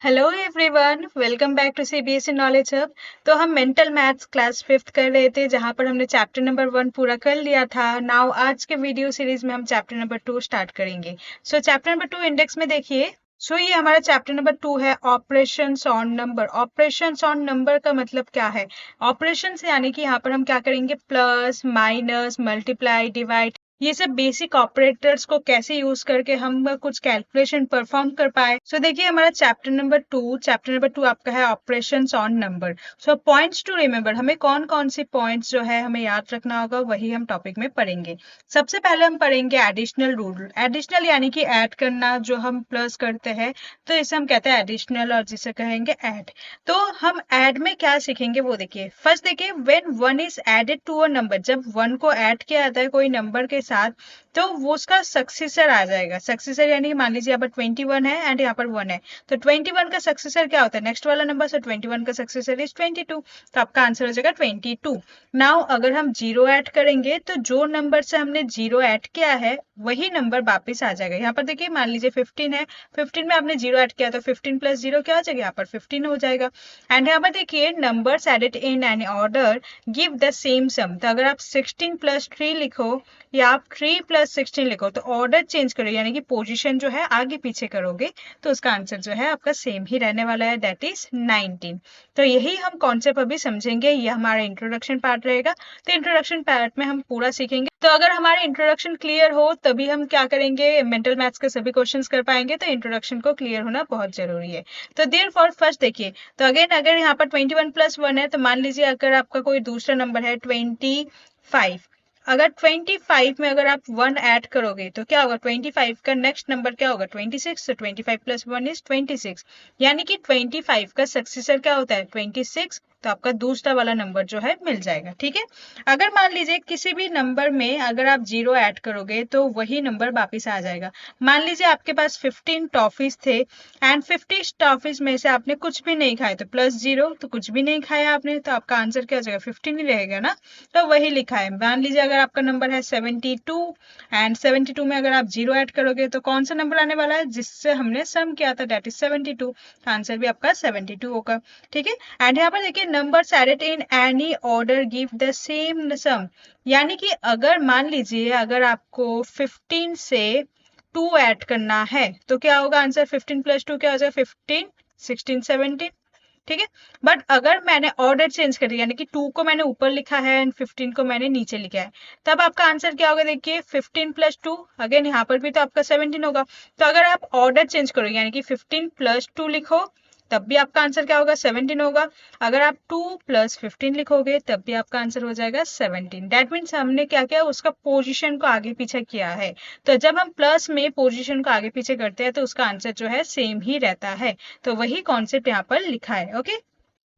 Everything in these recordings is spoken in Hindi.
Hello everyone, welcome back to CBSE knowledge hub. तो हम मेंटल मैथ्स क्लास फिफ्थ कर रहे थे, जहां पर हमने चैप्टर नंबर 1 पूरा कर लिया था। नाउ आज के वीडियो सीरीज में हम चैप्टर नंबर 2 स्टार्ट करेंगे। सो चैप्टर नंबर 2 इंडेक्स में देखिए। ये हमारा चैप्टर नंबर 2 है, operations on number. Operations on number का मतलब क्या है? ऑपरेशंस यानी कि यहाँ पर हम क्या करेंगे, प्लस माइनस मल्टीप्लाई डिवाइड, ये सब बेसिक ऑपरेटर्स को कैसे यूज करके हम कुछ कैलकुलेशन परफॉर्म कर पाए। देखिए हमारा चैप्टर नंबर टू आपका है operations on number. Points to remember, हमें कौन कौन सी पॉइंट्स जो है हमें याद रखना होगा, वही हम टॉपिक में पढ़ेंगे। सबसे पहले हम पढ़ेंगे एडिशनल रूल। एडिशनल यानी कि ऐड करना, जो हम प्लस करते हैं तो इसे हम कहते हैं एडिशनल, और जिसे कहेंगे ऐड। तो हम ऐड में क्या सीखेंगे वो देखिए। फर्स्ट देखिए, when one is added to a number, जब वन को ऐड किया जाता है कोई नंबर के साथ, तो वो उसका सक्सेसर आ जाएगा। सक्सेसर यानी मान लीजिए यहाँ पर 21 है एंड यहाँ पर 1 है, तो 21 का सक्सेसर क्या होता है, नेक्स्ट वाला नंबर। 21 का सक्सेसर इज 22, तो आपका आंसर हो जाएगा 22। नाउ अगर हम जीरो ऐड करेंगे तो जो नंबर से हमने जीरो ऐड किया है वही नंबर वापस आ जाएगा। यहाँ पर देखिए मान लीजिए 15 है, 15 में आपने जीरो ऐड किया तो 15 प्लस जीरो क्या हो जाएगा, यहाँ पर 15 हो जाएगा। एंड यहाँ पर देखिए numbers added in an order give the same sum. तो अगर आप 16 प्लस 3 लिखो या आप 3 प्लस 16 लिखो, तो ऑर्डर चेंज करो यानी कि पोजीशन जो है आगे पीछे करोगे, तो उसका आंसर जो है आपका सेम ही रहने वाला है, दैट इज 19। तो यही हम कॉन्सेप्ट अभी समझेंगे, ये हमारा इंट्रोडक्शन पार्ट रहेगा। तो इंट्रोडक्शन पार्ट में हम पूरा सीखेंगे। तो अगर हमारे इंट्रोडक्शन क्लियर हो तभी हम क्या करेंगे, मेंटल मैथ्स के सभी क्वेश्चंस कर पाएंगे। तो इंट्रोडक्शन को क्लियर होना बहुत जरूरी है। तो देयर फॉर फर्स्ट देखिए, तो अगेन अगर यहाँ पर 21 प्लस 1 है, तो मान लीजिए अगर आपका कोई दूसरा नंबर है 25, अगर 25 में अगर आप 1 ऐड करोगे तो क्या होगा, 25 का नेक्स्ट नंबर क्या होगा, 26। तो 25 प्लस 1 इज 26, यानी कि 25 का सक्सेसर क्या होता है, 26। तो आपका दूसरा वाला नंबर जो है मिल जाएगा। ठीक है। अगर मान लीजिए किसी भी नंबर में अगर आप जीरो ऐड करोगे तो वही नंबर वापिस आ जाएगा। मान लीजिए आपके पास 15 टॉफीज थे एंड 50 टॉफीज में से आपने कुछ भी नहीं खाए, तो प्लस जीरो, तो कुछ भी नहीं खाया आपने, तो आपका आंसर क्या हो जाएगा, 15 ही रहेगा ना। तो वही लिखा है। मान लीजिए अगर आपका नंबर है 72 एंड 72 में अगर आप जीरो ऐड करोगे तो कौन सा नंबर आने वाला है, जिससे हमने सम किया था, दैट इज 72। आंसर भी आपका 72 होगा। ठीक है। एंड यहाँ पर देखिए numbers added in any order give the same sum, यानी कि अगर मान लीजिए अगर आपको 15 से 2 ऐड करना है तो क्या होगा आंसर, 15 प्लस 2 क्या हो जाएगा, 15, 16, 17। ठीक है। बट अगर मैंने ऑर्डर चेंज कर दिया, यानी कि 2 को मैंने ऊपर लिखा है एंड 15 को मैंने नीचे लिखा है, तब आपका आंसर क्या होगा, देखिए 15 प्लस 2, अगेन यहाँ पर भी तो आपका 17 होगा। तो अगर आप ऑर्डर चेंज करो यानी कि 15 प्लस 2 लिखो, तब भी आपका आंसर क्या होगा, 17 होगा। अगर आप 2 प्लस 15 लिखोगे तब भी आपका आंसर हो जाएगा 17। दैट मीन्स हमने क्या किया, उसका पोजीशन को आगे पीछे किया है। तो जब हम प्लस में पोजीशन को आगे पीछे करते हैं तो उसका आंसर जो है सेम ही रहता है। तो वही कॉन्सेप्ट यहाँ पर लिखा है। ओके।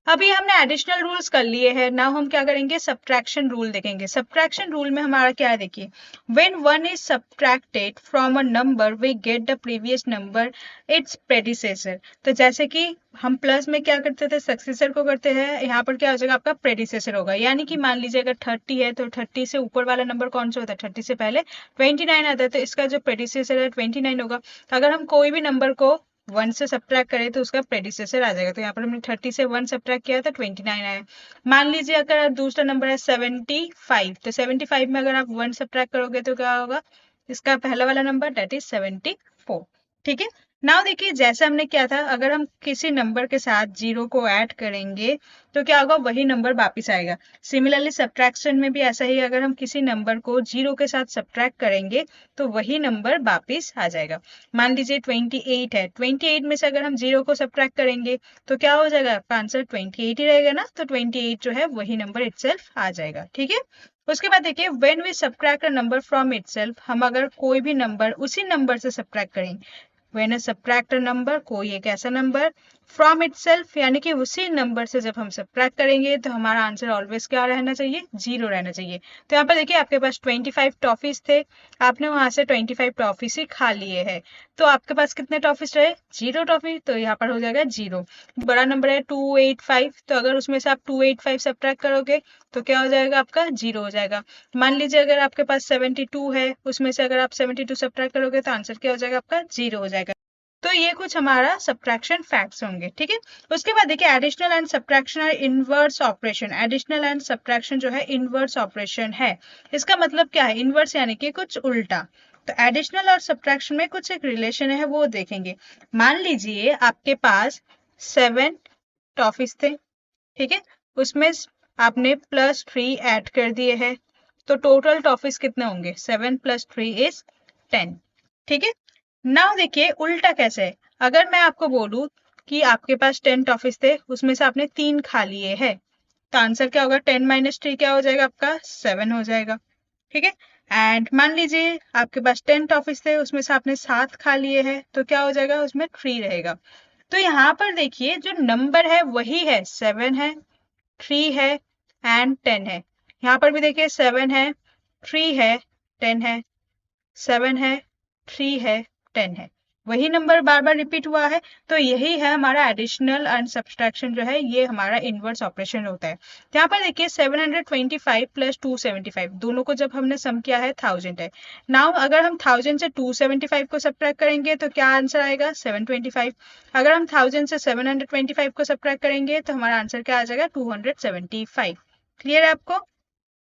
अभी हमने एडिशनल रूल्स कर लिए हैं। नाउ हम क्या करेंगे, सब्ट्रैक्शन रूल देखेंगे। सब्ट्रैक्शन रूल में हमारा क्या है, देखिए, when one is subtracted from a number we get the previous number its predecessor. तो जैसे कि हम प्लस में क्या करते थे, सक्सेसर को करते हैं, यहाँ पर क्या हो जाएगा, आपका प्रेडिसेसर होगा। यानी कि मान लीजिए अगर 30 है तो 30 से ऊपर वाला नंबर कौन सा होता है, 30 से पहले 29 आता है, तो इसका जो प्रेडिसेसर है 29 होगा। अगर हम कोई भी नंबर को 1 से सब्ट्रैक्ट करें तो उसका प्रेडिसेसर आ जाएगा। तो यहाँ पर हमने 30 से 1 सब्ट्रैक्ट किया तो 29 आया। मान लीजिए अगर दूसरा नंबर है 75, तो 75 में अगर आप 1 सब्ट्रैक्ट करोगे तो क्या होगा, इसका पहला वाला नंबर, दैट इज 74। ठीक है। नाउ देखिए जैसे हमने किया था, अगर हम किसी नंबर के साथ जीरो को ऐड करेंगे तो क्या होगा, वही नंबर वापिस आएगा। सिमिलरली सब्ट्रैक्शन में भी ऐसा ही, अगर हम किसी नंबर को जीरो के साथ सब्ट्रैक्ट करेंगे तो वही नंबर वापिस आ जाएगा। मान लीजिए 28 है, 28 में से अगर हम जीरो को सब्ट्रैक्ट करेंगे तो क्या हो जाएगा, आपका आंसर 28 ही रहेगा ना। तो 28 जो है वही नंबर इटसेल्फ आ जाएगा। ठीक है। उसके बाद देखिए, when we subtract a number from itself, हम अगर कोई भी नंबर उसी नंबर से सब्ट्रैक्ट करेंगे, व्हेन सब्ट्रैक्ट अ नंबर, कोई एक ऐसा नंबर फ्रॉम इटसेल्फ, यानी कि उसी नंबर से जब हम सब्ट्रैक्ट करेंगे तो हमारा आंसर ऑलवेज क्या रहना चाहिए, जीरो रहना चाहिए। तो यहाँ पर देखिए आपके पास 25 टॉफीज थे, आपने वहां से 25 टॉफीज ही खा लिए हैं, तो आपके पास कितने टॉफीज रहे, जीरो टॉफी। तो यहाँ पर हो जाएगा जीरो। बड़ा नंबर है 285, तो अगर उसमें से आप 285 सब्ट्रैक्ट करोगे तो क्या हो जाएगा, आपका जीरो हो जाएगा। मान लीजिए अगर आपके पास 72 है, उसमें से अगर आप 72 सब्ट्रैक्ट करोगे तो आंसर क्या हो जाएगा, आपका जीरो हो जाएगा। तो ये कुछ हमारा सब्ट्रैक्शन फैक्ट्स होंगे, ठीक है। उसके बाद देखिए एडिशनल एंड सब्ट्रैक्शन और inverse operation. Additional and subtraction जो है इनवर्स ऑपरेशन है। इसका मतलब क्या है? इनवर्स यानी कि कुछ उल्टा। तो एडिशनल और सब्ट्रैक्शन में कुछ एक रिलेशन है, वो देखेंगे। मान लीजिए आपके पास 7 टॉफीज थे, ठीक है, उसमें आपने +3 ऐड कर दिए हैं, तो टोटल टॉफीज कितने होंगे? 7 + 3 = 10, ठीक है। नाउ देखिए उल्टा कैसे है। अगर मैं आपको बोलूं कि आपके पास 10 टॉफीज थे, उसमें से आपने 3 खा लिए हैं, तो आंसर क्या होगा? 10 - 3 क्या हो जाएगा? आपका 7 हो जाएगा, ठीक है। एंड मान लीजिए आपके पास 10 टॉफीज थे, उसमें से आपने 7 खा लिए हैं, तो क्या हो जाएगा? उसमें 3 रहेगा। तो यहाँ पर देखिए जो नंबर है वही है, 7 है, 3 है एंड 10 है। यहाँ पर भी देखिए 7 है, 3 है, 10 है, 7 है, 3 है, 10 है। वही नंबर बार बार रिपीट हुआ है। तो यही है हमारा एडिशनल एंड सब्सट्रैक्शन जो है, ये हमारा इनवर्स ऑपरेशन होता है। यहाँ पर देखिए 725 + 275 दोनों को जब हमने सम किया है 1000 है। नाउ अगर हम 1000 से 275 को सब्ट्रैक्ट करेंगे तो क्या आंसर आएगा? 725। अगर हम 1000 से 725 को सब्ट्रैक्ट करेंगे तो हमारा आंसर क्या आ जाएगा? 275। क्लियर है आपको?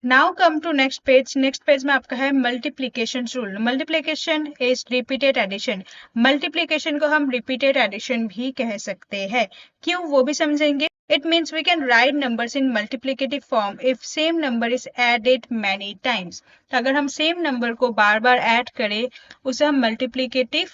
Now come to next page. Next page में आपका है multiplication rule. Multiplication is repeated addition. Multiplication को हम रिपीटेड एडिशन भी कह सकते हैं। क्यों, वो भी समझेंगे। It means we can write numbers in multiplicative form if same number is added many times. अगर हम सेम नंबर को बार बार ऐड करें, उसे हम मल्टीप्लीकेटिव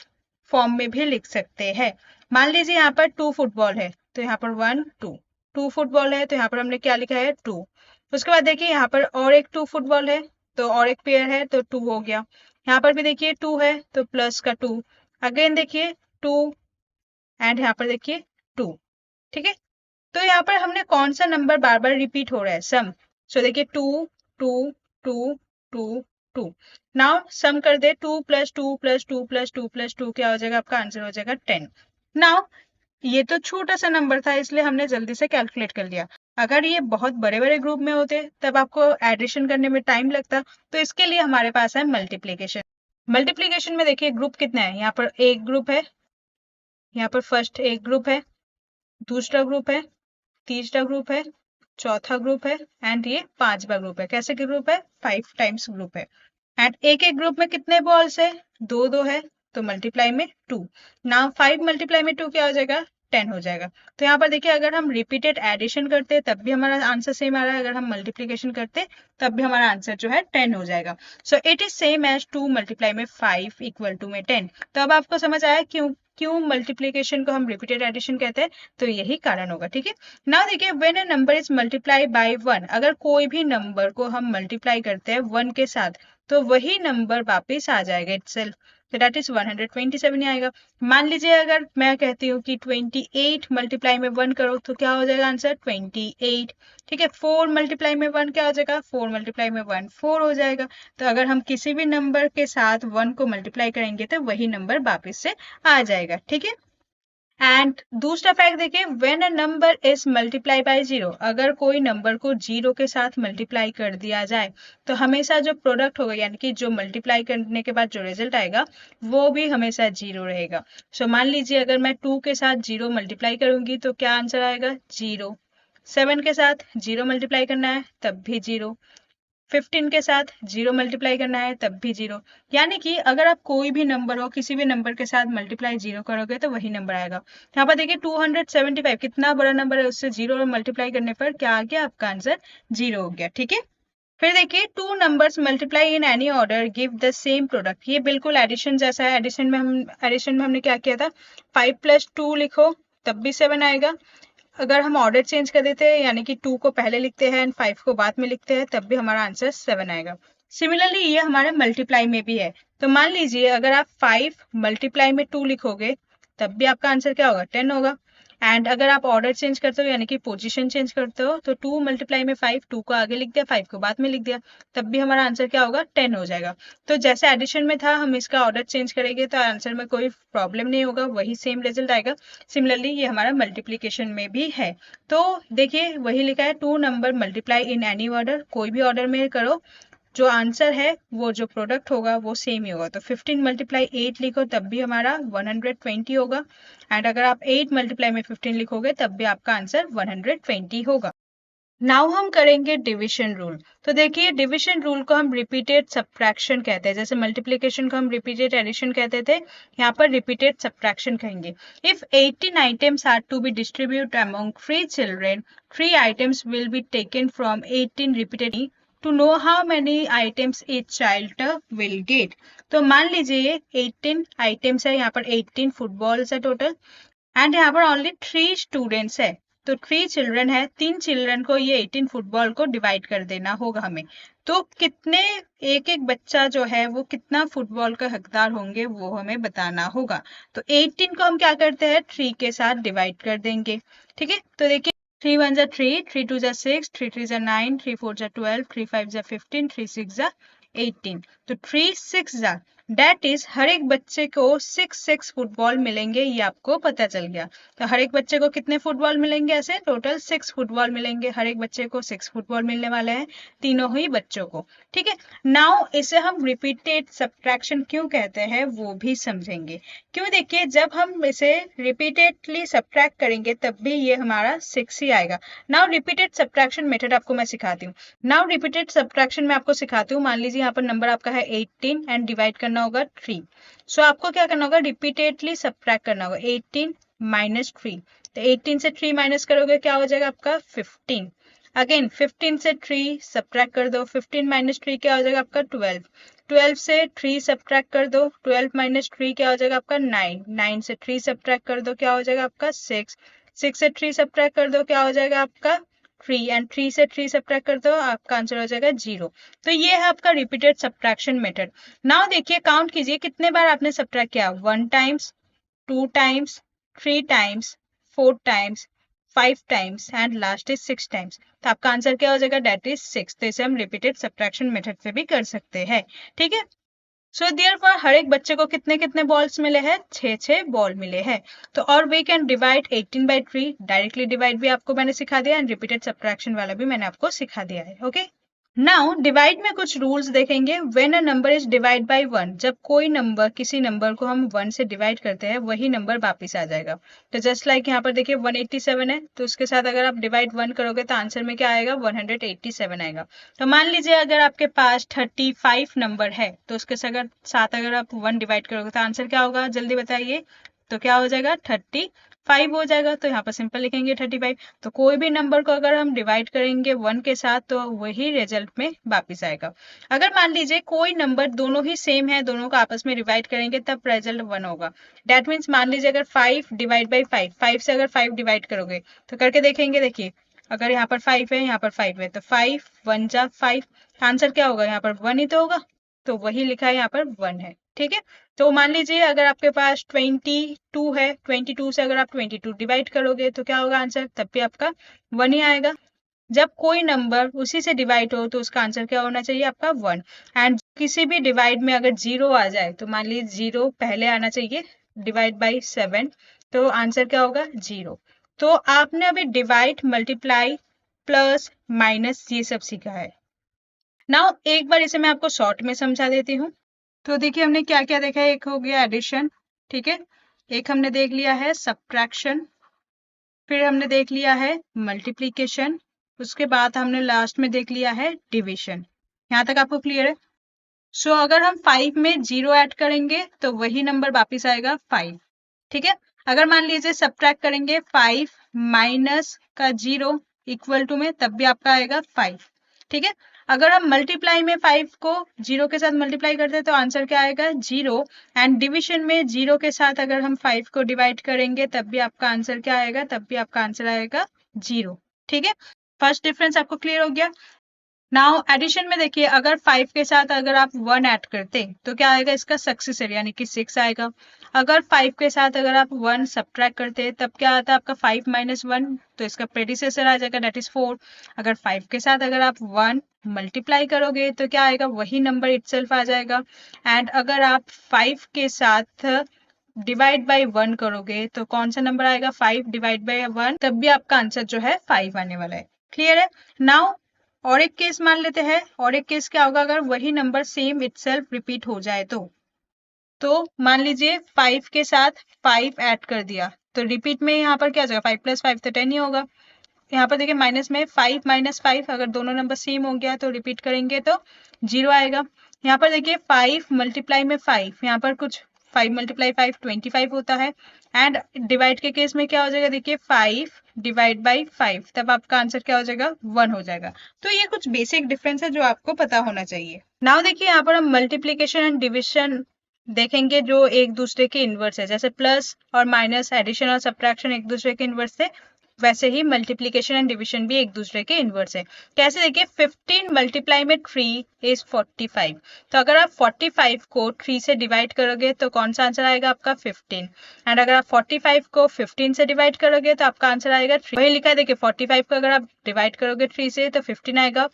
फॉर्म में भी लिख सकते हैं। मान लीजिए यहाँ पर 2 फुटबॉल है, तो यहाँ पर 1 2। 2 फुटबॉल है तो यहाँ पर हमने क्या लिखा है? 2। उसके बाद देखिए यहाँ पर और एक 2 फुटबॉल है, तो और एक पेयर है, तो 2 हो गया। यहाँ पर भी देखिए 2 है, तो प्लस का 2। अगेन देखिए 2 एंड यहाँ पर देखिए 2, ठीक है। तो यहाँ पर हमने कौन सा नंबर बार बार रिपीट हो रहा है? सम। सो देखिए 2 2 2 2 2। नाउ सम कर दे, 2 + 2 + 2 + 2 + 2 क्या हो जाएगा? आपका आंसर हो जाएगा 10। नाउ ये तो छोटा सा नंबर था, इसलिए हमने जल्दी से कैलकुलेट कर लिया। अगर ये बहुत बड़े बड़े ग्रुप में होते तब आपको एडिशन करने में टाइम लगता। तो इसके लिए हमारे पास है मल्टीप्लीकेशन। मल्टीप्लीकेशन में देखिए ग्रुप कितना है। यहाँ पर एक ग्रुप है, यहाँ पर फर्स्ट एक ग्रुप है, दूसरा ग्रुप है, तीसरा ग्रुप है, चौथा ग्रुप है एंड ये 5वां ग्रुप है। कैसे ग्रुप है? 5 टाइम्स ग्रुप है। एंड एक एक ग्रुप में कितने बॉल्स है? 2 2 है, तो मल्टीप्लाई में 2। नाउ 5 × में 2 क्या हो जाएगा? 10 हो जाएगा। तो यहाँ पर देखिए अगर हम रिपीटेड एडिशन करते तब भी हमारा आंसर सेम आ रहा है, अगर हम मल्टीप्लीकेशन करते तब भी हमारा आंसर जो है 10 हो जाएगा। So it is same as 2 × में 5 = में 10। तो अब आपको समझ आया क्यों क्यों मल्टीप्लीकेशन को हम रिपीटेड एडिशन कहते हैं, तो यही कारण होगा, ठीक है। ना देखिए when a number is multiply by 1, अगर कोई भी नंबर को हम मल्टीप्लाई करते हैं 1 के साथ, तो वही नंबर वापस आ जाएगा इटसेल्फ, तो दैट इज 127 ही आएगा। मान लीजिए अगर मैं कहती हूँ कि 28 × में 1 करो, तो क्या हो जाएगा आंसर? 28, ठीक है। 4 × में 1 क्या हो जाएगा? 4 × में 1 4 हो जाएगा। तो अगर हम किसी भी नंबर के साथ 1 को मल्टीप्लाई करेंगे तो वही नंबर वापस से आ जाएगा, ठीक है। एंड दूसरा फैक्ट देखिए, when a number is multiply by 0, अगर कोई नंबर को 0 के साथ मल्टीप्लाई कर दिया जाए तो हमेशा जो प्रोडक्ट होगा, यानी कि जो मल्टीप्लाई करने के बाद जो रिजल्ट आएगा वो भी हमेशा 0 रहेगा। सो मान लीजिए अगर मैं 2 के साथ 0 मल्टीप्लाई करूंगी तो क्या आंसर आएगा? 0। 7 के साथ 0 मल्टीप्लाई करना है तब भी 0। 15 के साथ 0 मल्टीप्लाई करना है तब भी 0। यानी कि अगर आप कोई भी नंबर हो, किसी भी नंबर के साथ मल्टीप्लाई 0 करोगे तो वही नंबर आएगा। यहाँ पर देखिए 275 कितना बड़ा नंबर है, उससे 0 मल्टीप्लाई करने पर क्या आ गया? आपका आंसर 0 हो गया, ठीक है। फिर देखिए 2 numbers multiply in any order give the same product. ये बिल्कुल एडिशन जैसा है। एडिशन में हमने क्या किया था? 5 + 2 लिखो तब भी 7 आएगा। अगर हम ऑर्डर चेंज कर देते हैं, यानी कि 2 को पहले लिखते हैं एंड 5 को बाद में लिखते हैं, तब भी हमारा आंसर 7 आएगा। सिमिलरली ये हमारे मल्टीप्लाई में भी है। तो मान लीजिए अगर आप 5 × में 2 लिखोगे तब भी आपका आंसर क्या होगा? 10 होगा। एंड अगर आप ऑर्डर चेंज करते हो, यानी कि पोजीशन चेंज करते हो, तो 2 × में 5, 2 को आगे लिख दिया, 5 को बाद में लिख दिया, तब भी हमारा आंसर क्या होगा? 10 हो जाएगा। तो जैसे एडिशन में था, हम इसका ऑर्डर चेंज करेंगे तो आंसर में कोई प्रॉब्लम नहीं होगा, वही सेम रिजल्ट आएगा। सिमिलरली ये हमारा मल्टीप्लीकेशन में भी है। तो देखिए वही लिखा है, 2 number multiply in any order, कोई भी ऑर्डर में करो जो आंसर है वो जो प्रोडक्ट होगा वो सेम ही होगा। तो 15 मल्टीप्लाई 8 लिखो तब भी हमारा 120 होगा, एंड अगर आप 8 मल्टीप्लाई में 15 लिखोगे तब भी आपका आंसर 120 होगा। नाउ हम करेंगे डिविजन रूल। तो देखिए डिविजन रूल को हम रिपीटेड सब्ट्रैक्शन कहते हैं, जैसे मल्टीप्लिकेशन को हम रिपीटेड एडिशन कहते थे, यहाँ पर रिपीटेड सब्ट्रैक्शन कहेंगे। If 18 items are to be distribute among 3 children, 3 items will be taken from 18 repeated to know how many items each child will get. तो मान लीजिए 18 आइटम्स है, यहाँ पर 18 फुटबॉल्स है टोटल, एंड यहाँ पर ओनली 3 स्टूडेंट्स है, तो 3 चिल्ड्रन है, 3 चिल्ड्रन को ये 18 फुटबॉल को डिवाइड कर देना होगा हमें। तो कितने एक एक बच्चा जो है वो कितना फुटबॉल का हकदार होंगे वो हमें बताना होगा। तो 18 को हम क्या करते हैं 3 के साथ डिवाइड कर देंगे। ठीक है, तो देखिए 3 1 जा 3, 3 2 जा 6, 3 3 जा 9, 3 4 जा 12, 3 5 जा 15, 3 6 जा 18। तो 3 6 जा डेट इज हर एक बच्चे को 6 फुटबॉल मिलेंगे, ये आपको पता चल गया। तो हर एक बच्चे को कितने फुटबॉल मिलेंगे, ऐसे टोटल 6 फुटबॉल मिलेंगे, हर एक बच्चे को 6 फुटबॉल मिलने वाले हैं, तीनों ही बच्चों को। ठीक है, नाउ इसे हम रिपीटेड सब्ट्रैक्शन क्यों कहते हैं वो भी समझेंगे। क्यों, देखिए जब हम इसे रिपीटेडली सब्ट्रैक्ट करेंगे तब भी ये हमारा 6 ही आएगा। नाउ रिपीटेड सब्ट्रैक्शन मेथड आपको मैं सिखाती हूँ। नाउ रिपीटेड सब्ट्रैक्शन में आपको सिखाती हूँ। मान लीजिए यहाँ पर नंबर आपका है 18 एंड डिवाइड करना होगा 3। सो आपको क्या करना होगा, रिपीटेडली सब्ट्रैक्ट करना होगा 18 माइनस 3। तो 18 से 3 माइनस करोगे क्या हो जाएगा आपका 15। अगेन 15 से 3 सब्ट्रैक्ट कर दो, 15 माइनस 3 क्या हो जाएगा आपका 12। 12 से 3 सब्ट्रैक्ट कर दो, 12 माइनस 3 क्या हो जाएगा आपका 9। 9 से 3 सब्ट्रैक्ट कर दो क्या हो जाएगा आपका 6। 6 से 3 सब्ट्रैक्ट कर दो क्या हो जाएगा आपका 3, एंड 3 से 3 सब्ट्रैक्ट कर दो आपका आंसर हो जाएगा 0। तो ये है आपका रिपीटेड सब्ट्रैक्शन मेथड। नाउ देखिए काउंट कीजिए कितने बार आपने सब्ट्रैक्ट किया, 1 times, 2 times, 3 times, 4 times, 5 times and last is 6 times. तो आपका आंसर क्या हो जाएगा, डेट इज 6। तो इसे हम रिपीटेड सब्ट्रैक्शन मेथड से भी कर सकते हैं। ठीक है, सो देयरफॉर हर एक बच्चे को कितने कितने बॉल्स मिले हैं, 6 बॉल मिले हैं। तो और we can divide 18 by 3, directly divide भी आपको मैंने सिखा दिया, एंड रिपीटेड सब्ट्रैक्शन वाला भी मैंने आपको सिखा दिया है। ओके, नाउ डिवाइड में कुछ रूल्स देखेंगे। When a number is divide by 1, जब कोई नंबर किसी नंबर को हम 1 से डिवाइड करते हैं वही नंबर वापिस आ जाएगा। तो जस्ट लाइक यहाँ पर देखिए 187 है, तो उसके साथ अगर आप डिवाइड 1 करोगे तो आंसर में क्या आएगा 187 आएगा। तो मान लीजिए अगर आपके पास 35 नंबर है तो उसके साथ अगर आप 1 डिवाइड करोगे तो आंसर क्या होगा जल्दी बताइए। तो क्या हो जाएगा 35 हो जाएगा। तो यहाँ पर सिंपल लिखेंगे 35। तो कोई भी नंबर को अगर हम डिवाइड करेंगे 1 के साथ तो वही रिजल्ट में वापिस आएगा। अगर मान लीजिए कोई नंबर दोनों ही सेम है, दोनों को आपस में डिवाइड करेंगे तब रिजल्ट 1 होगा। डेट मीन्स मान लीजिए अगर 5 डिवाइड बाई 5, 5 से अगर 5 डिवाइड करोगे तो करके देखेंगे। देखिए अगर यहाँ पर 5 है, यहाँ पर 5 है, तो 5 1 जा 5, आंसर क्या होगा यहाँ पर 1 ही तो होगा। तो वही लिखा है यहाँ पर 1 है। ठीक है, तो मान लीजिए अगर आपके पास 22 है, 22 से अगर आप 22 डिवाइड करोगे तो क्या होगा आंसर, तब भी आपका 1 ही आएगा। जब कोई नंबर उसी से डिवाइड हो तो उसका आंसर क्या होना चाहिए आपका 1। एंड किसी भी डिवाइड में अगर 0 आ जाए तो मान लीजिए 0 पहले आना चाहिए, डिवाइड बाई 7, तो आंसर क्या होगा 0। तो आपने अभी डिवाइड, मल्टीप्लाई, प्लस, माइनस ये सब सीखा है। नाउ एक बार इसे मैं आपको शॉर्ट में समझा देती हूँ। तो देखिए हमने क्या क्या देखा है, एक हो गया एडिशन, ठीक है, एक हमने देख लिया है सब्ट्रैक्शन, फिर हमने देख लिया है मल्टीप्लिकेशन, उसके बाद हमने लास्ट में देख लिया है डिविजन। यहाँ तक आपको क्लियर है? सो अगर हम 5 में 0 ऐड करेंगे तो वही नंबर वापिस आएगा 5। ठीक है, अगर मान लीजिए सब्ट्रैक्ट करेंगे 5 माइनस का 0 इक्वल टू में, तब भी आपका आएगा 5। ठीक है, अगर हम मल्टीप्लाई में 5 को 0 के साथ मल्टीप्लाई करते हैं तो आंसर क्या आएगा 0। एंड डिविजन में 0 के साथ अगर हम 5 को डिवाइड करेंगे तब भी आपका आंसर क्या आएगा, तब भी आपका आंसर आएगा 0। ठीक है, फर्स्ट डिफरेंस आपको क्लियर हो गया। नाउ एडिशन में देखिए अगर 5 के साथ अगर आप 1 ऐड करते तो क्या आएगा, इसका सक्सेसर यानी कि 6 आएगा। अगर 5 के साथ अगर आप 1 सब्ट्रैक्ट करते तब क्या आता है आपका 5 माइनस 1, तो इसका प्रेडिसेसर आ जाएगा, डेट इज 4। अगर 5 के साथ अगर आप 1 मल्टीप्लाई करोगे तो क्या आएगा, वही नंबर इटसेल्फ आ जाएगा। एंड अगर आप 5 के साथ डिवाइड बाई 1 करोगे तो कौन सा नंबर आएगा, 5 डिवाइड बाई 1, तब भी आपका आंसर जो है 5 आने वाला है। क्लियर है? नाउ और एक केस मान लेते हैं, और एक केस क्या होगा अगर वही नंबर सेम इटसेल्फ रिपीट हो जाए तो मान लीजिए 5 के साथ 5 ऐड कर दिया तो रिपीट में यहाँ पर क्या हो जाएगा, 5 + 5 तो 10 ही होगा। यहाँ पर देखिए माइनस में 5 - 5 अगर दोनों नंबर सेम हो गया तो रिपीट करेंगे तो 0 आएगा। यहाँ पर देखिए 5 × में 5, यहाँ पर कुछ 5 × 5 25 होता है। एंड डिवाइड के केस में क्या हो जाएगा, देखिए 5 / 5, तब आपका आंसर क्या हो जाएगा, 1 हो जाएगा। तो ये कुछ बेसिक डिफरेंस है जो आपको पता होना चाहिए। नाउ देखिए यहाँ पर हम मल्टीप्लीकेशन एंड डिविजन देखेंगे जो एक दूसरे के इनवर्स है। जैसे प्लस और माइनस, एडिशन और सब्ट्रैक्शन एक दूसरे के इनवर्स है, वैसे ही मल्टीप्लीकेशन एंड डिविजन भी एक दूसरे के इनवर्स है। कैसे, देखिए 15 × में 3 = 45। तो अगर आप 45 को 3 से डिवाइड करोगे तो कौन सा आंसर आएगा आपका, 15। एंड अगर आप 45 को 15 से डिवाइड करोगे तो आपका आंसर आएगा 3। वही लिखा है देखिए 45 को अगर आप डिवाइड करोगे 3 से तो 15 आएगा,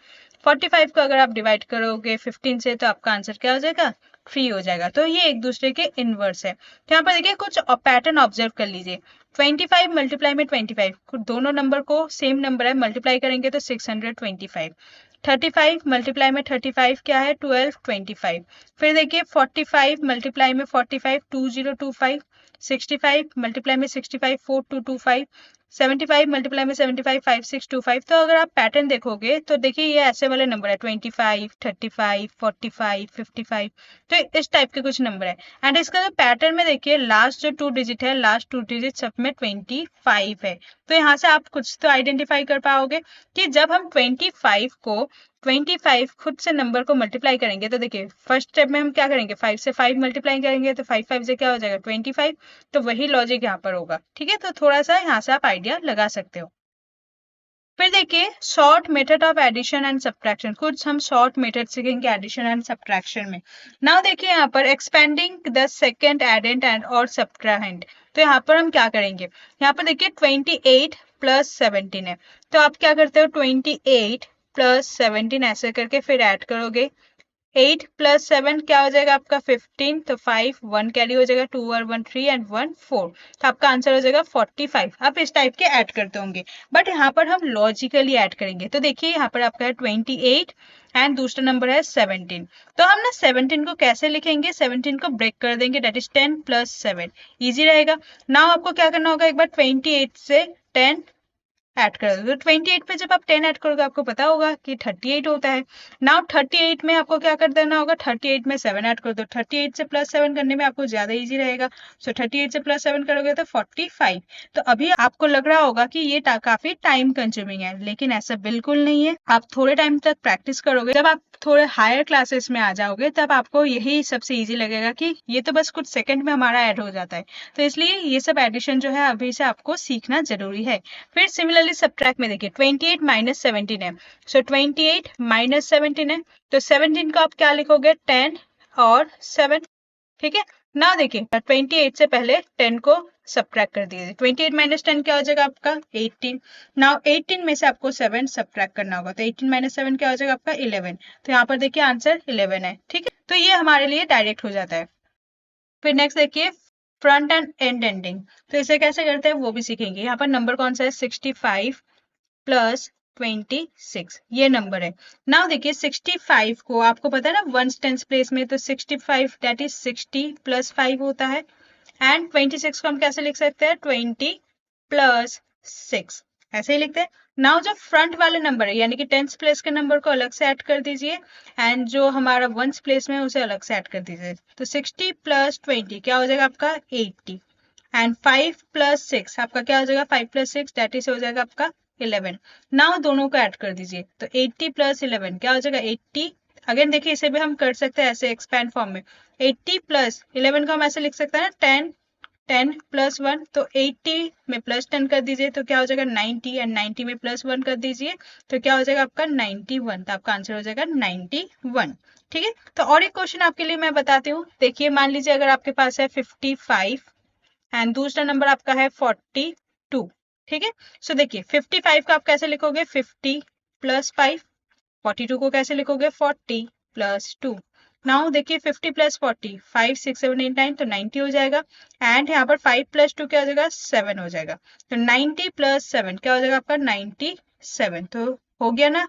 45 को अगर आप डिवाइड करोगे 15 से तो आपका आंसर क्या हो जाएगा, 3 हो जाएगा। तो ये एक दूसरे के इनवर्स है। तो यहाँ पर देखिए कुछ पैटर्न ऑब्जर्व कर लीजिए। 25 × में 25, दोनों नंबर को सेम नंबर है, मल्टीप्लाई करेंगे तो 625। 35 × में 35 क्या है, 1225। फिर देखिए 45 × में 45, 2025। 65 × में 65, 4225। 75 × में 75, 5625। तो अगर आप पैटर्न देखोगे तो देखिए ये ऐसे वाले नंबर है, 25, 35, 45, 55। तो इस टाइप के कुछ नंबर है। एंड इसका जो पैटर्न में देखिए लास्ट जो 2 डिजिट है, लास्ट 2 डिजिट सब में 25 है। तो यहाँ से आप कुछ तो आइडेंटिफाई कर पाओगे कि जब हम 25 खुद से नंबर को मल्टीप्लाई करेंगे तो देखिए फर्स्ट स्टेप में हम क्या करेंगे, 5 से 5 मल्टीप्लाई करेंगे तो 5 5 से क्या हो जाएगा, 25। तो वही लॉजिक यहाँ पर होगा। ठीक है, तो थोड़ा सा यहाँ से आप आइडिया लगा सकते हो। फिर देखिए short method of addition and subtraction, कुछ हम शॉर्ट मेथड सीखेंगे एडिशन एंड सब्ट्रैक्शन में। नाउ देखिए यहाँ पर expanding the second addend and और सब्ट्राहेंड। तो यहाँ पर हम क्या करेंगे, यहाँ पर देखिए 28 + 17 है, तो आप क्या करते हो, 28 + 17 ऐसे करके फिर ऐड करोगे। 8 + 7 क्या हो जाएगा आपका, 15। तो 5 1 कैरी हो जाएगा, 2 और 1 3 एंड 1 4। तो आपका आंसर हो जाएगा 45। आप इस टाइप के ऐड करते होंगे, बट यहाँ पर हम लॉजिकली ऐड करेंगे। तो देखिए यहाँ पर आपका है 28 एंड दूसरा नंबर है 17। तो हम ना 17 को कैसे लिखेंगे, 17 को ब्रेक कर देंगे, डेट इज 10 + 7, इजी रहेगा। नाउ आपको क्या करना होगा, एक बार 28 से 10 ऐड कर दो। तो 28 पे जब आप 10 ऐड करोगे आपको पता होगा कि 38 होता है। नाउ 38 में आपको क्या कर देना होगा, 38 में 7 ऐड कर दो। 38 से +7 करने में आपको ज्यादा इजी रहेगा। सो 38 से +7 करोगे तो 45। तो अभी आपको लग रहा होगा कि ये काफी टाइम कंज्यूमिंग है, लेकिन ऐसा बिल्कुल नहीं है। आप थोड़े टाइम तक प्रैक्टिस करोगे, जब आप थोड़े हायर क्लासेस में आ जाओगे तब आपको यही सबसे इजी लगेगा कि ये तो बस कुछ सेकंड में हमारा ऐड हो जाता है। तो इसलिए ये सब एडिशन जो है अभी से आपको सीखना जरूरी है। फिर सिमिलरली सब्ट्रैक्ट में देखिए 28 - 17 है, सो 28 - 17 है, तो 17 को आप क्या लिखोगे, 10 और 7। ठीक है ना, देखिए 28 से पहले 10 को सब्ट्रैक्ट कर दीजिए। 28 - 10 क्या हो जाएगा आपका, 18। नाउ 18 में से आपको 7 सब्ट्रैक्ट करना होगा, तो 18 - 7 क्या हो जाएगा आपका, 11। तो यहाँ पर देखिए आंसर 11 है। ठीक है, तो ये हमारे लिए डायरेक्ट हो जाता है। फिर नेक्स्ट देखिए फ्रंट एंड एंड एंडिंग, तो इसे कैसे करते हैं वो भी सीखेंगे। यहाँ पर नंबर कौन सा है, 65 + 26, ये नंबर है। नाउ देखिए 65 को आपको पता है ना वंस टेंस प्लेस में, तो 65 दैट इज 60 + 5 होता है। एंड 26 को हम कैसे लिख सकते हैं, 20 + 6, ऐसे ही लिखते हैं। नाउ जो फ्रंट वाले नंबर है यानी कि टेंस प्लेस के नंबर को अलग से ऐड कर दीजिए, एंड जो हमारा वंस प्लेस में उसे अलग से ऐड कर दीजिए। तो 60 + 20 क्या हो जाएगा आपका, 80। एंड 5 + 6 आपका क्या हो जाएगा, 5 + 6 दैट इज हो जाएगा आपका 11। नाउ दोनों को ऐड कर दीजिए, तो 80 + 11 क्या हो जाएगा, 80। अगेन देखिए इसे भी हम कर सकते हैं ऐसे एक्सपैंड फॉर्म में। 80 + 11 को हम ऐसे लिख सकते हैं ना, 10 10 + 1, तो 80 में +10 कर दीजिए तो क्या हो जाएगा 90, एंड 90 में +1 कर दीजिए तो क्या हो जाएगा आपका 91। तो आपका आंसर हो जाएगा 91। ठीक है, तो और एक क्वेश्चन आपके लिए मैं बताती हूँ। देखिए मान लीजिए अगर आपके पास है 55 एंड दूसरा नंबर आपका है 42। ठीक है, सो देखिए 55 को आप कैसे लिखोगे, 50 + 5। 42 को कैसे लिखोगे, 40 + 2। नाउ देखिए 50 + 40, 5 6 7 8 9, तो 90 हो जाएगा। एंड यहाँ पर 5 + 2 क्या हो जाएगा, 7 हो जाएगा। तो 90 + 7 क्या हो जाएगा आपका, 97। तो हो गया ना।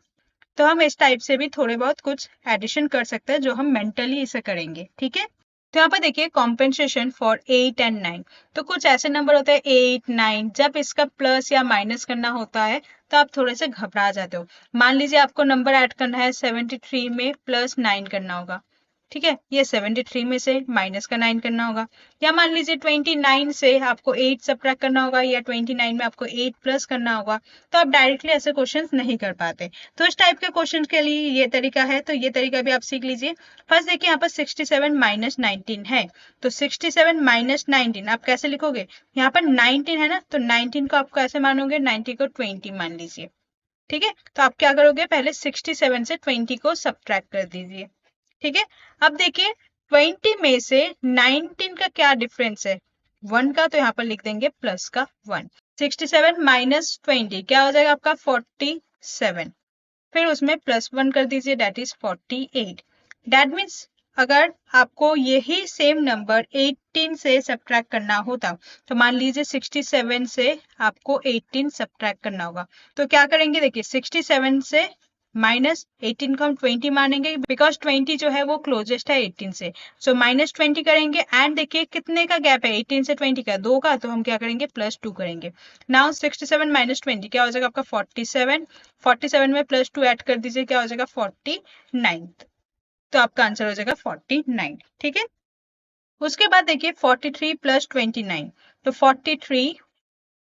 तो हम इस टाइप से भी थोड़े बहुत कुछ एडिशन कर सकते हैं जो हम मेंटली इसे करेंगे, ठीक है। तो यहाँ पर देखिए कॉम्पेंसेशन फॉर 8 एंड 9। तो कुछ ऐसे नंबर होते हैं 8, 9, जब इसका प्लस या माइनस करना होता है तो आप थोड़े से घबरा जाते हो। मान लीजिए आपको नंबर ऐड करना है 73 में प्लस 9 करना होगा, ठीक है। ये 73 में से माइनस का 9 करना होगा। या मान लीजिए 29 से आपको 8 सब्ट्रैक्ट करना होगा, या 29 में आपको 8 प्लस करना होगा। तो आप डायरेक्टली ऐसे क्वेश्चंस नहीं कर पाते। तो इस टाइप के क्वेश्चन के लिए ये तरीका है, तो ये तरीका भी आप सीख लीजिए। फर्स्ट देखिए यहाँ पर 67 माइनस 19 है, तो 67 माइनस 19 आप कैसे लिखोगे? यहाँ पर 19 है ना, तो 19 को आपको ऐसे मानोगे, 90 को 20 मान लीजिए, ठीक है। तो आप क्या करोगे, पहले 67 से 20 को सब्ट्रैक्ट कर दीजिए, ठीक है। अब देखिए 20 में से 19 का क्या डिफरेंस है? 1 का, तो यहाँ पर लिख देंगे प्लस का 1। 67 माइनस 20 क्या हो जाएगा आपका? 47। फिर उसमें प्लस 1 कर दीजिए, दैट इज 48। दैट मीन्स अगर आपको यही सेम नंबर 18 से सब्ट्रैक्ट करना होता, तो मान लीजिए 67 से आपको 18 सब्ट्रैक्ट करना होगा, तो क्या करेंगे? देखिए 67 से माइनस 18 को हम 20 मानेंगे, बिकॉज 20 जो है वो क्लोजेस्ट है 18 से। सो माइनस 20 करेंगे, एंड देखिए कितने का गैप है 18 से 20 का? 2 का, तो हम क्या करेंगे? प्लस 2 करेंगे। नाउ 67 माइनस 20 क्या हो जाएगा आपका? 47। 47 में प्लस 2 ऐड कर दीजिए, क्या हो जाएगा? 49। तो आपका आंसर हो जाएगा 49, ठीक है। उसके बाद देखिए 43 प्लस 29, तो 43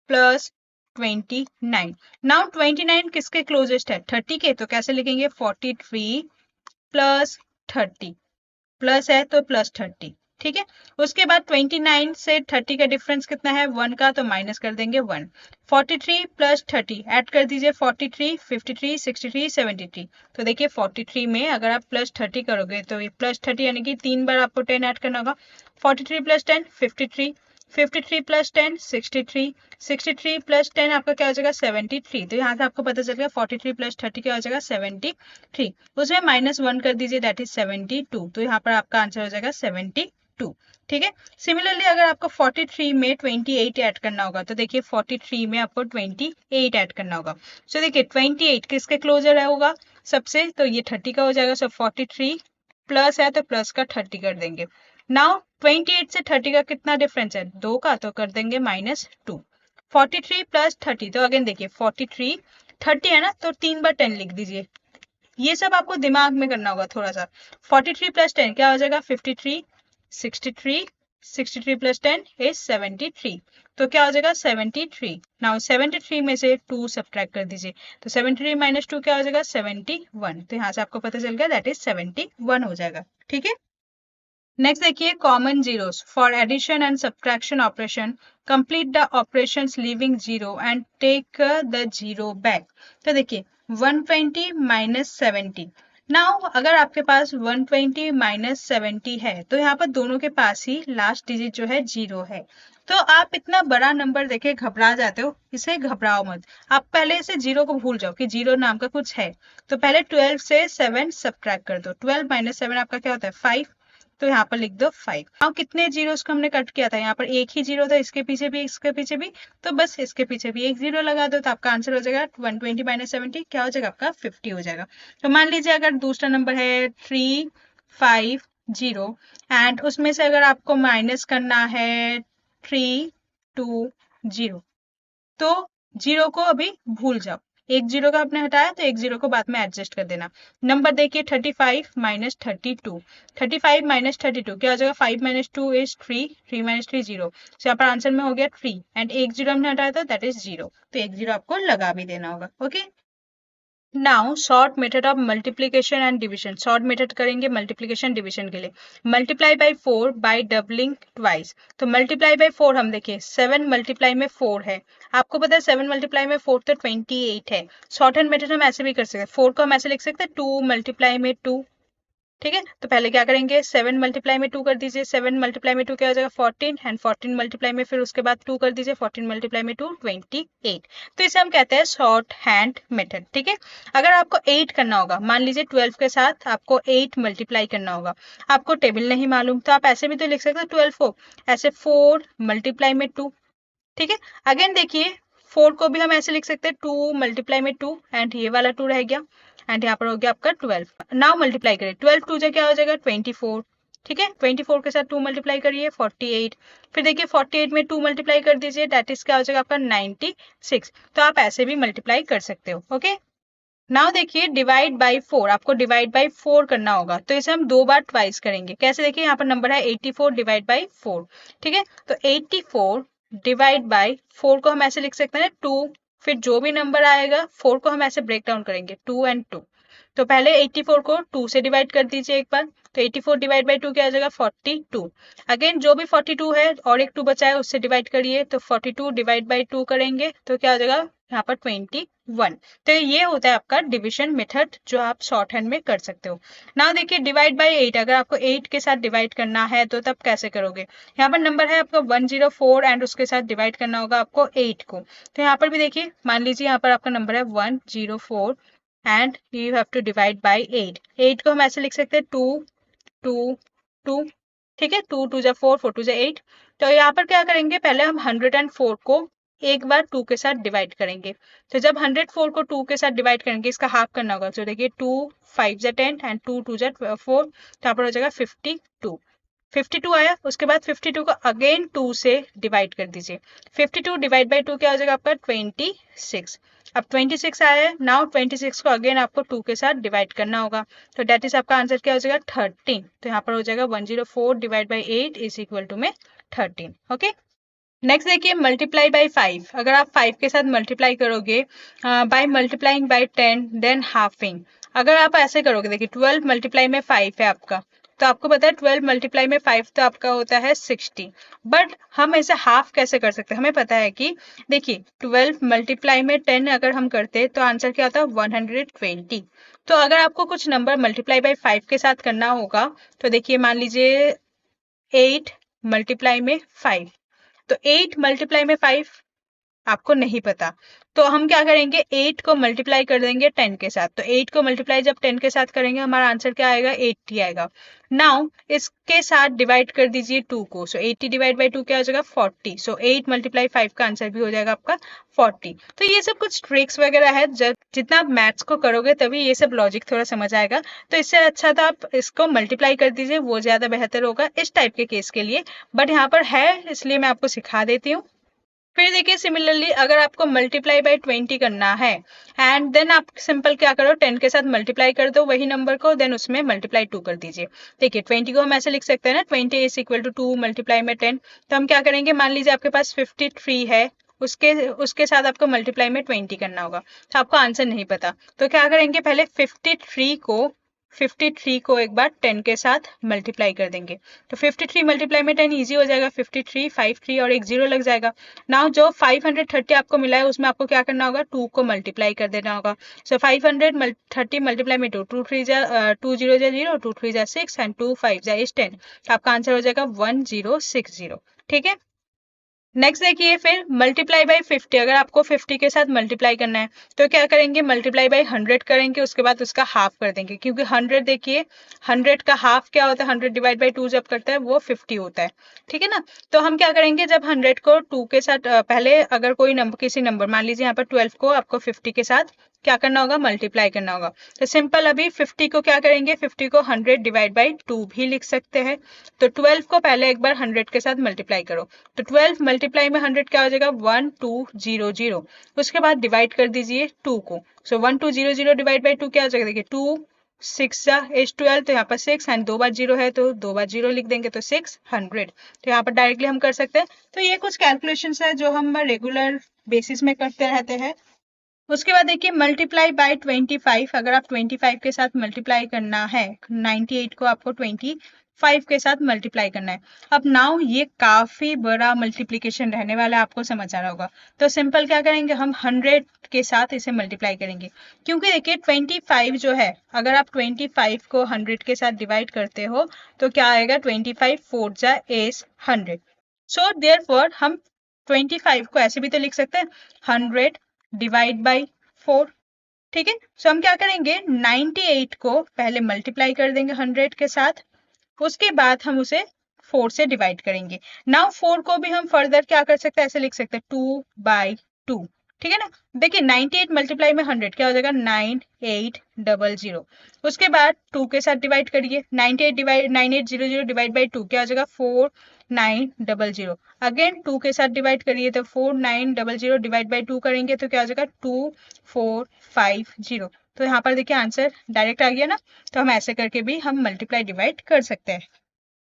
प्लस 29। नाउ 29 किसके क्लोजेस्ट है? 30 के, तो कैसे लिखेंगे? 43 प्लस 30, प्लस है तो प्लस 30, ठीक है। उसके बाद 29 से 30 का डिफरेंस कितना है? 1 का, तो माइनस कर देंगे 1। 43 प्लस 30 ऐड कर दीजिए, 43, 53, 63, 73। तो देखिए 43 में अगर आप प्लस 30 करोगे तो ये प्लस 30 यानी कि 3 बार आपको 10 ऐड करना होगा। 43 प्लस 10 53, 53 प्लस 10 63, 63 प्लस 10 आपका क्या हो जाएगा? 73। तो यहाँ से आपको पता चल गया 43 प्लस 30 क्या हो जाएगा? 73। उसमें माइनस 1 कर दीजिए, दैट इज 72। तो यहाँ पर आपका आंसर हो जाएगा 72, ठीक है। सिमिलरली अगर आपको 43 में 28 ऐड करना होगा, तो देखिए 43 में आपको 28 ऐड करना होगा। सो देखिए 28 किसके क्लोजर होगा सबसे? तो ये 30 का हो जाएगा। सो 43 प्लस है तो प्लस का 30 कर देंगे। नाउ 28 से 30 का कितना डिफरेंस है? 2 का, तो कर देंगे माइनस 2। 43 प्लस 30, तो अगेन देखिए 43 30 है ना, तो 3 बार 10 लिख दीजिए। ये सब आपको दिमाग में करना होगा थोड़ा सा। 43 प्लस 10 क्या हो जाएगा? 53, 63, 63 प्लस 10 इज 73। तो क्या हो जाएगा? 73। नाउ 73 में से 2 सब्ट्रैक्ट कर दीजिए, तो 73 माइनस 2 क्या हो जाएगा? 71। तो यहाँ से आपको पता चल गया दैट इज 71 हो जाएगा, ठीक है। नेक्स्ट देखिए common zeros for addition and subtraction operation, complete the operations leaving zero and take the zero back. तो देखिए 120 माइनस 70। नाउ अगर आपके पास 120 माइनस 70 है, तो यहाँ पर दोनों के पास ही लास्ट डिजिट जो है जीरो है। तो आप इतना बड़ा नंबर देखे घबरा जाते हो, इसे घबराओ मत। आप पहले इसे जीरो को भूल जाओ कि जीरो नाम का कुछ है। तो पहले 12 से 7 सब्ट्रैक्ट कर दो। 12 माइनस 7 आपका क्या होता है? 5। तो यहाँ पर लिख दो 5। अब कितने जीरो को हमने कट किया था? यहाँ पर एक ही जीरो था, इसके पीछे भी इसके पीछे भी, तो बस इसके पीछे भी एक जीरो लगा दो, तो आपका आंसर हो जाएगा 120 माइनस 70 क्या हो जाएगा आपका? 50 हो जाएगा। तो मान लीजिए अगर दूसरा नंबर है 350 एंड उसमें से अगर आपको माइनस करना है 320, तो जीरो को अभी भूल जाओ। एक जीरो का आपने हटाया तो एक जीरो को बाद में एडजस्ट कर देना। नंबर देखिए 35 माइनस 32। 35 माइनस 32 क्या हो जाएगा? 5 माइनस 2 इज 3, 3 माइनस 3 जीरो। तो यहाँ पर आंसर में हो गया 3 एंड एक जीरो हमने हटाया था दैट इज जीरो। तो एक जीरो आपको लगा भी देना होगा, okay. Now short method of multiplication and division. Short method करेंगे मल्टीप्लीकेशन डिविजन के लिए। Multiply by 4 by doubling twice. तो मल्टीप्लाई बाय 4 हम देखिए 7 मल्टीप्लाई में 4 है, आपको पता है 7 मल्टीप्लाई में 4 तो 28 है। शॉर्ट हैंड मेथड हम ऐसे भी कर सकते हैं, 4 को हम ऐसे लिख सकते हैं 2 मल्टीप्लाई में 2, ठीक है। तो पहले क्या करेंगे 7 मल्टीप्लाई में 2 कर दीजिए, 7 मल्टीप्लाई में 2 क्या हो जाएगा? 14 एंड 14 मल्टीप्लाई में फिर उसके बाद 2 कर दीजिए, 14 मल्टीप्लाई में 2 28। तो इसे हम कहते हैं शॉर्ट हैंड मेथड, ठीक है। अगर आपको 8 करना होगा, मान लीजिए 12 के साथ आपको 8 मल्टीप्लाई करना होगा, आपको टेबल नहीं मालूम, तो आप ऐसे भी तो लिख सकते हो 12 को ऐसे 4 मल्टीप्लाई में 2, ठीक है। अगेन देखिए 4 को भी हम ऐसे लिख सकते हैं 2 मल्टीप्लाई में 2 एंड ये वाला 2 रह गया। एंड यहाँ पर हो गया आपका 12। नाउ मल्टीप्लाई करिए, 12 टू जा क्या हो जाएगा 24, ठीक है। 24 के साथ 2 मल्टीप्लाई करिए 48, फिर देखिए 48 में 2 मल्टीप्लाई कर दीजिए, दैट इज क्या हो जाएगा आपका 96। तो आप ऐसे भी मल्टीप्लाई कर सकते हो, ओके। नाउ देखिए डिवाइड बाय 4, आपको डिवाइड बाय 4 करना होगा, तो इसे हम 2 बार ट्वाइस करेंगे। कैसे, देखिए यहाँ पर नंबर है 84 डिवाइड बाय 4, ठीक है। तो 84 डिवाइड बाय 4 को हम ऐसे लिख सकते हैं 2, फिर जो भी नंबर आएगा 4 को हम ऐसे ब्रेक डाउन करेंगे 2 एंड 2। तो पहले 84 को 2 से डिवाइड कर दीजिए एक बार, तो 84 डिवाइड बाय 2 क्या आ जाएगा 42। अगेन जो भी 42 है और एक 2 बचा है उससे डिवाइड करिए, तो 42 डिवाइड बाय 2 करेंगे तो क्या आ जाएगा यहाँ पर 21। तो ये होता है आपका डिविजन मेथड जो आप शॉर्ट हैंड में कर सकते हो। ना देखिए डिवाइड बाय 8, अगर आपको 8 के साथ डिवाइड करना है तो तब कैसे करोगे। यहाँ पर नंबर है आपका 104 एंड उसके साथ डिवाइड करना होगा आपको 8 को। तो यहाँ पर भी देखिए मान लीजिए यहाँ पर आपका नंबर है 104 and you have to divide by 8। 8 को हम ऐसे लिख सकते हैं 2 2 2, ठीक है। 2 2 जा 4, 4 2 जा 8। तो यहाँ पर क्या करेंगे, पहले हम 104 को एक बार 2 के साथ डिवाइड करेंगे। तो जब 104 को 2 के साथ डिवाइड करेंगे, इसका हाफ करना होगा, तो देखिए 2 5 जा 10 एंड 2 2 जा 4, तो यहाँ पर हो जाएगा 52। 52 आया, उसके बाद 52 को अगेन 2 से डिवाइड कर दीजिए। 52 डिवाइड बाई 2 क्या हो जाएगा आपका 26। अब 26 आया है, नाउ 26 को अगेन आपको 2 के साथ डिवाइड करना होगा, तो डेट इज आपका आंसर क्या हो जाएगा 13। तो यहाँ पर हो जाएगा 104 divide by 8 is equal to में 13, ओके। नेक्स्ट देखिए मल्टीप्लाई बाय 5, अगर आप 5 के साथ मल्टीप्लाई करोगे by multiplying by 10 then halving. अगर आप ऐसे करोगे, देखिए 12 मल्टीप्लाई में 5 है आपका, तो आपको पता है 12 मल्टीप्लाई में 5 तो आपका होता है 60, बट हम इसे हाफ कैसे कर सकते हैं। हमें पता है कि देखिए 12 मल्टीप्लाई में 10 अगर हम करते तो आंसर क्या होता है 120। तो अगर आपको कुछ नंबर मल्टीप्लाई बाय 5 के साथ करना होगा, तो देखिए मान लीजिए 8 मल्टीप्लाई में 5, तो 8 मल्टीप्लाई में 5 आपको नहीं पता, तो हम क्या करेंगे 8 को मल्टीप्लाई कर देंगे 10 के साथ। तो 8 को मल्टीप्लाई जब 10 के साथ करेंगे हमारा आंसर क्या आएगा 80 आएगा। नाउ इसके साथ डिवाइड कर दीजिए 2 को, सो 80 डिवाइड बाई 2 क्या हो जाएगा 40। सो 8 मल्टीप्लाई 5 का आंसर भी हो जाएगा आपका 40। तो ये सब कुछ ट्रिक्स वगैरह है, जब जितना आप मैथ्स को करोगे तभी ये सब लॉजिक थोड़ा समझ आएगा। तो इससे अच्छा तो आप इसको मल्टीप्लाई कर दीजिए, वो ज्यादा बेहतर होगा इस टाइप के केस के लिए, बट यहाँ पर है इसलिए मैं आपको सिखा देती हूँ। फिर देखिए सिमिलरली अगर आपको मल्टीप्लाई बाय 20 करना है एंड देन आप सिंपल क्या करो 10 के साथ मल्टीप्लाई कर दो वही नंबर को, देन उसमें मल्टीप्लाई 2 कर दीजिए। देखिए 20 को हम ऐसे लिख सकते हैं ना 20 इज इक्वल टू 2 मल्टीप्लाई में 10। तो हम क्या करेंगे, मान लीजिए आपके पास 53 है, उसके साथ आपको मल्टीप्लाई में 20 करना होगा, तो आपको आंसर नहीं पता, तो क्या करेंगे पहले 53 को एक बार 10 के साथ मल्टीप्लाई कर देंगे। तो 53 मल्टीप्लाई में 10 इजी हो जाएगा, 53 53 और एक 0 लग जाएगा। नाउ जो 530 आपको मिला है उसमें आपको क्या करना होगा 2 को मल्टीप्लाई कर देना होगा। सो 530 मल्टीप्लाई में 2 2 3 जा 2 0 जा 0, 2 3 जा 6 एंड 2 5 जा 10, तो आपका आंसर हो जाएगा 1060, ठीक है। नेक्स्ट देखिए फिर मल्टीप्लाई बाय 50, अगर आपको 50 के साथ मल्टीप्लाई करना है तो क्या करेंगे मल्टीप्लाई बाय 100 करेंगे, उसके बाद उसका हाफ कर देंगे, क्योंकि 100 देखिए 100 का हाफ क्या होता है 100 डिवाइड बाय 2 जब करता है वो 50 होता है, ठीक है ना। तो हम क्या करेंगे जब 100 को 2 के साथ पहले अगर कोई नंबर किसी नंबर मान लीजिए यहाँ पर 12 को आपको 50 के साथ क्या करना होगा मल्टीप्लाई करना होगा। तो सिंपल अभी 50 को क्या करेंगे 50 को 100 डिवाइड बाई 2 भी लिख सकते हैं। तो 12 को पहले एक बार 100 के साथ मल्टीप्लाई करो, तो 12 मल्टीप्लाई में 100 क्या हो जाएगा 1200, उसके बाद डिवाइड कर दीजिए 2 को। सो 1200 डिवाइड बाई 2 क्या हो जाएगा, देखिए 2 6 इज 12, तो यहाँ पर 6 एंड 2 बार 0 है तो 2 बार 0 लिख देंगे तो 600। तो यहाँ पर डायरेक्टली हम कर सकते हैं। तो ये कुछ कैलकुलेशंस है जो हम रेगुलर बेसिस में करते रहते हैं। उसके बाद देखिए मल्टीप्लाई बाय 25, अगर आप 25 के साथ मल्टीप्लाई करना है 98 को आपको 25 के साथ मल्टीप्लाई करना है। अब नाउ ये काफी बड़ा मल्टीप्लीकेशन रहने वाला है, आपको समझ आ रहा होगा। तो सिंपल क्या करेंगे हम 100 के साथ इसे मल्टीप्लाई करेंगे, क्योंकि देखिए 25 जो है अगर आप 25 को 100 के साथ डिवाइड करते हो तो क्या आएगा 25 4 जा इज 100। सो देयरफॉर हम 25 को ऐसे भी तो लिख सकते हैं 100 डिवाइड बाई 4, ठीक है। सो हम क्या करेंगे 98 को पहले मल्टीप्लाई कर देंगे 100 के साथ, उसके बाद हम उसे 4 से डिवाइड करेंगे। नाउ 4 को भी हम फर्दर क्या कर सकते हैं ऐसे लिख सकते हैं 2 बाई 2, ठीक है ना। देखिए 98 मल्टीप्लाई में 100 क्या हो जाएगा 9800। उसके बाद 2 के साथ डिवाइड करिए, 9800 डिवाइड बाई 2 क्या हो जाएगा 4900। अगेन 2 के साथ डिवाइड करिए तो 4900 डिवाइड बाई 2 करेंगे तो क्या हो जाएगा 2450। तो यहाँ पर देखिए आंसर डायरेक्ट आ गया ना। तो हम ऐसे करके भी हम मल्टीप्लाई डिवाइड कर सकते हैं।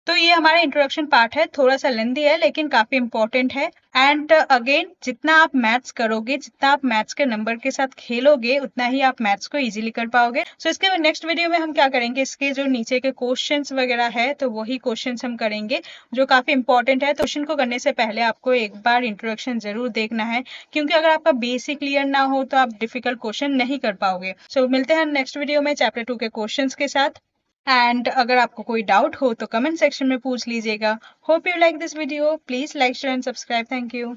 तो ये हमारा इंट्रोडक्शन पार्ट है, थोड़ा सा लेंदी है लेकिन काफी इंपॉर्टेंट है। एंड अगेन जितना आप मैथ्स करोगे, जितना आप मैथ्स के नंबर के साथ खेलोगे, उतना ही आप मैथ्स को इजीली कर पाओगे। सो इसके नेक्स्ट वीडियो में हम क्या करेंगे, इसके जो नीचे के क्वेश्चंस वगैरह है तो वही क्वेश्चंस हम करेंगे जो काफी इंपॉर्टेंट है। तो क्वेश्चन को करने से पहले आपको एक बार इंट्रोडक्शन जरूर देखना है, क्योंकि अगर आपका बेसिक क्लियर ना हो तो आप डिफिकल्ट क्वेश्चन नहीं कर पाओगे। सो मिलते हैं नेक्स्ट वीडियो में चैप्टर 2 के क्वेश्चन के साथ। एंड अगर आपको कोई डाउट हो तो कमेंट सेक्शन में पूछ लीजिएगा। Hope you like this video, please like share and subscribe. Thank you.